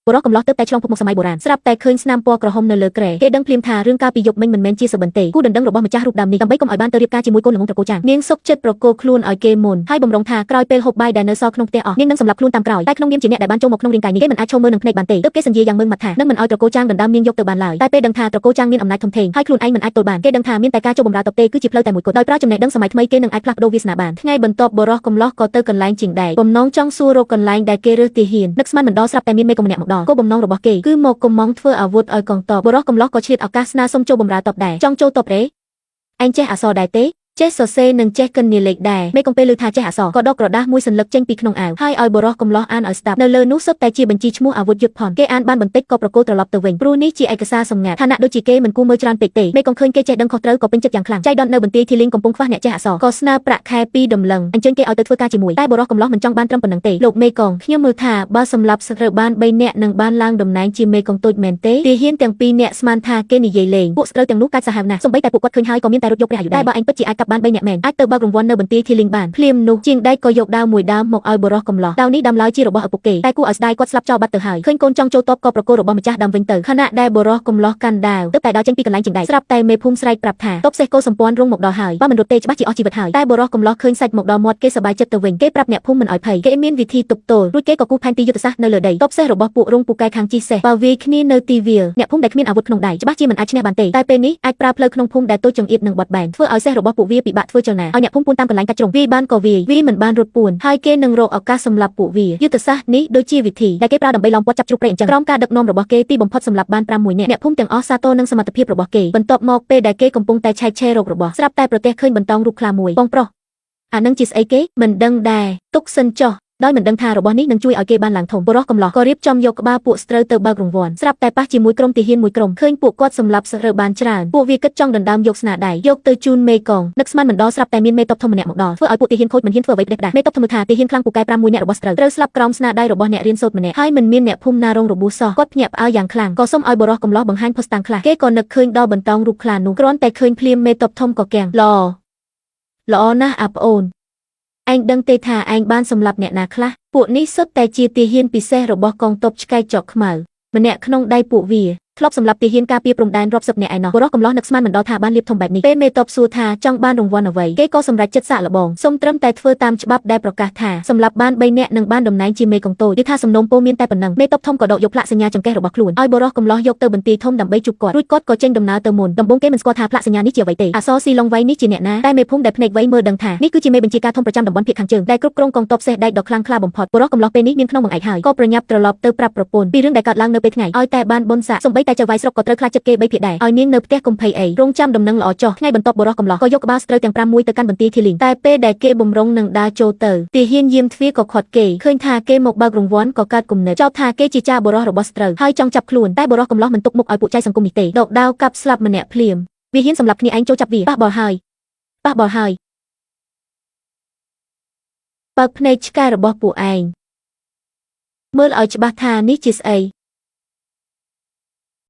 បុរសកំឡោះទៅតែឆ្លងភពមកសម័យបុរាណស្រាប់តែឃើញស្នាមពណ៌ក្រហមនៅលើក្រែគេដឹងភ្លាមថារឿងកាលពីយប់មិញមិនមែនជាសបិនទេគូដណ្ដឹងរបស់ម្ចាស់រូបដើមនេះដើម្បីកុំឲ្យបានទៅរៀបការជាមួយកូនល្ងងត្រកូលចាំងនាងសុកចិត្តប្រគល់ខ្លួនឲ្យគេមុនហើយបំរុងថាក្រោយពេលហូបបាយដែលនៅសល់ក្នុងផ្ទះអស់នាងនឹងសម្លាប់ខ្លួនតាមក្រោយតែក្នុងនាមជាអ្នកដែលបានចូលមកក្នុងរាងកាយនេះគេមិនអាចឈោមមើលនឹងភ្នែកបានទេទើបគេសន្យាយ៉ាងម៉ឺងម៉ាត់ថានឹងមិនឲ្យត្រកូលចាំងដណ្ដើមនាងយកទៅបានឡើយតែពេលដឹងថាត្រកូលចាំងមានអំណាចធំធេងហើយខ្លួនឯងមិនអាចទល់បានគេដឹងថាមានតែការចូលបម្រើតបទេគឺជាផ្លូវតែមួយគត់ដោយប្រើចំណេះដឹងសម័យថ្មីគេនឹងអាចផ្លាស់ប្ដូរវាសនាបានថ្ងៃបន្ទាប់បុរសកំឡោះក៏ទៅកន្លែងជាងដែកបំណងចង់សួររកកន្លែងដែលគេរើសទាហាននឹកស្មានមិនដល់ស្រាប់តែមានមេកុំម្នាក់មកដល់គោលបំណងរបស់គេគឺមកកំងធ្វើអាវុធឲ្យកងទ័ពបុរសកំឡោះក៏ឆ្លៀតឱកាសស្នើសុំចូលបម្រើតបដែរចង់ចូលតបរេឯងចេះអក្សរដែរទេចេះសរសេរនិងចេះគណនាលេខដែរមេកំពេលឮថាចេះអក្សរក៏ដកក្រដាសមួយសន្លឹកចេញពីក្នុងអាវហើយឲ្យបុរសកំឡោះអានឲ្យស្ដាប់នៅលើនោះសុទ្ធតែជាបញ្ជីឈ្មោះអាវុធយុទ្ធផនគេអានបានបន្តិចក៏ប្រគល់ត្រឡប់ទៅវិញព្រោះនេះជាឯកសារសម្ងាត់ឋានៈដូចជាគេមិនគួរមើលច្រើនពេកទេមេកំឃើញគេចេះដឹងខុសត្រូវក៏ពេញចិត្តយ៉ាងខ្លាំងចៃដន្យនៅបន្ទាយធីលីងកំពុងខ្វះអ្នកចេះអក្សរក៏ស្នើប្រាក់ខែ2ដំឡឹងអញ្ជើញគេឲ្យទៅធ្វើការជាមួយតែបុរសកំឡោះមិនចង់បានត្រឹមប៉ុណ្្នឹងទេលោកមេកងខ្ញុំមើលថាបើសម្រាប់ស្រូវបាន3នាក់នឹងបានឡើងតំណែងជាមេកងតូចមែនទេទាហានទាំង2នាក់ស្មានថាគេនិយាយលេងពួកស្រូវទាំងនោះកាចសាហាវណាស់សូម្បីតែពួកគាត់ឃើញហើយក៏មានតែរត់យកព្រះអាយុដែរបើឯងពិតជាអាចកាប់បាន3នាក់មែនអាចទៅបើករង្វាន់នៅបន្ទាយធីលីងបានភ្លាមនោះជាងដែកក៏យកដាវមួយដើមមកឲ្យបុរសកំឡោះដាវនេះដាំឡើយជារបស់ឪពុកគេតែគួរឲ្យស្ដាយគាត់ស្លាប់ចោលបាត់ទៅហើយឃើញកូនចង់ចូលតបក៏ប្រគល់របស់ម្ចាស់ដើមវិញទៅខណៈដែលបុរសកំឡោះកាន់ដាវទើបតែដល់ចេញពីកន្លែងជាងដែកស្រាប់តែមេភូមិស្រែកប្រាប់ថាតបសេះគោសម្ព័ន្ធរងមកដល់ហើយបើមិនរត់ទេច្បាស់ជាអស់ជីវិតហើយតែបុរសកំឡោះឃើញសាច់មកដល់មាត់គេសប្បាយចិត្តទៅវិញគេប្រាប់អ្នកភូមិមិនឲ្យភ័យគេមានវិធីទប់ទល់រួចគេក៏គូសផែនទីយុទ្ធសាស្ត្រនៅលើដីតបសេះរបស់ពួករងពូកែខាងជីសេះបើវាយគ្នានៅទីវាលអ្នកភូមិដែលគ្មានអាវុធក្នុងដៃច្បាស់ជាមិនអាចឈ្នះបានទេតែពេលនេះអាចប្រើផ្លូវក្នុងភូមិដែលតូចចង្អៀតនិងបត់បែនធ្វើឲ្យសេះរបស់ពួកវាពិបាកធ្វើចលនាឲ្យអ្នកភូមិពួនតាមកន្លែងកាច់ជ្រុងវាយបានក៏វាយមិនបានរត់ពួនហើយគេនឹងរកឱកាសសម្លាប់ពួកវាយុទ្ធសាស្ត្រនេះដូចជាវិធីដែលគេប្រើដើម្បីឡោមព័ទ្ធចាប់ជ្រូកព្រៃអញ្ចឹងក្រោមការដឹកនាំរបស់គេទីបំផុតសម្លាប់បាន6នាក់អ្នកភូមិទាំងអស់សាទរនឹងសមត្ថភាពរបស់គេបន្ទាប់មកពេលដែលគេកំពុងតែឆែកឆេររករបស់ស្រាប់តែប្រទះឃើញបន្តោងរូបខ្លាមួយបងប្រុសអានឹងជាស្អីគេមិនដឹងដែរទុកសិនចុះដោយមិនដឹងថារបស់នេះនឹងជួយឲ្យគេបានឡើងធំបុរសកំឡោះក៏រៀបចំយកក្បាលពួកស្រូវទៅបើករង្វាន់ស្រាប់តែប៉ះជាមួយក្រុមទាហានមួយក្រុមឃើញពួកគាត់សម្លាប់ស្រូវបានច្រើនពួកវាគិតចង់ដណ្ដើមយកស្នាដៃយកទៅជូនមេកងនឹកស្មានមិនដល់ស្រាប់តែមានមេតបធំម្នាក់មកដល់ធ្វើឲ្យពួកទាហានខូចមិនហ៊ានធ្វើអ្វីផ្ដេសផ្ដាសមេតបធំថាទាហានខ្លាំងពូកែ6នាក់របស់ស្រូវត្រូវស្លាប់ក្រោមស្នាដៃរបស់អ្នករៀនសូត្រម្នាក់ហើយមិនមានអ្នកភូមិណារងរបួសសោះគាត់ភ្ញាក់ផ្អើលយ៉ាងខ្លាំងក៏សុំឲ្យបុរសកំឡោះបង្ហាញភស្តុតាងខ្លះគេក៏នឹកឃើញដល់បន្តោងរូបខ្លានោះគ្រាន់តែឃើញភ្លាមមេតបធំក៏គាំងល្អណាស់អាប្អូនឯងដឹងទេថាឯងបានសម្លាប់អ្នកណាខ្លះពួកនេះសុទ្ធតែជាទាហានពិសេសរបស់កងទ័ពឆ្កែចកខ្មៅម្នាក់ក្នុងដៃពួកវាធ្លាប់សម្លាប់ទាហានការពារព្រំដែនរាប់សិបនាក់ឯណោះបុរសកំឡោះនឹកស្មានមិនដល់ថាបានលៀបធំបែបនេះពេលមេតបសួរថាចង់បានរង្វាន់អ្វីគេក៏សម្រេចចិត្តសាកល្បងសុំត្រឹមតែធ្វើតាមច្បាប់ដែលប្រកាសថាសម្លាប់បាន3នាក់នឹងបានតំណែងជាមេកងតូចយល់ថាសំណុំពរមានតែប៉ុណ្ណឹងមេតបធំក៏ដកយកផ្លាកសញ្ញាចង្កេះរបស់ខ្លួនឲ្យបុរសកំឡោះយកទៅបន្ទាយធំដើម្បីជួបគាត់រួចគាត់ក៏ចេញដំណើរទៅមុនដំបូងគេមិនស្គាល់ថាផ្លាកសញ្ញានេះជាអ្វីទេអក្សរស៊ីឡុងវៃនេះជាអ្នកណាតែមេភូមិដែលភ្នែកវៃមើលដឹងថានេះគឺជាមេបញ្ជាការធំប្រចាំតំបន់ភាគខាងជើងដែលគ្រប់គ្រងកងទ័ពសេះដែកដ៏ខ្លាំងក្លាបំផុតបុរសកំឡោះពេលនេះមានក្នុងបង្អែកហើយក៏ប្រញាប់ត្រឡប់ទៅប្រាប់ប្រពន្ធពីរឿងដែលកើតឡើងនៅពេលថ្ងៃឲ្យតែបានបុណ្យស័ក្តិសូម្បីតែចៅវាយស្រុកក៏ត្រូវខ្លាចចិត្តគេ3ភាគដែរឲ្យនាងនៅផ្ទះកុំភ័យអីរងចាំដំណឹងល្អចុះថ្ងៃបន្ទាប់បុរសកំឡោះក៏យកក្បាលស្រូវទាំង5មួយទៅកាន់បន្ទាយធីលីងតែពេលដែលគេបំរុងនឹងដើរចូលទៅទាហានយាមទ្វារក៏ខាត់គេឃើញថាគេមកបើករង្វាន់ក៏កើតគំនិតចោទថាគេជាចាបុរសរបស់ស្រូវហើយចង់ចាប់ខ្លួនតែបុរសកំឡោះមិនទុកមុខឲ្យពួកចៃសង្គមនេះទេដកដាវកាប់ស្លាប់ម្នាក់ភ្លាមវាហ៊ានសម្លាប់គ្នាឯងចូលចាប់វាប៉ះបល់ហើយបើកភ្នែកឆ្កែរបស់ពួកឯងមើលឲ្យច្បាស់ថានេះជាស្អី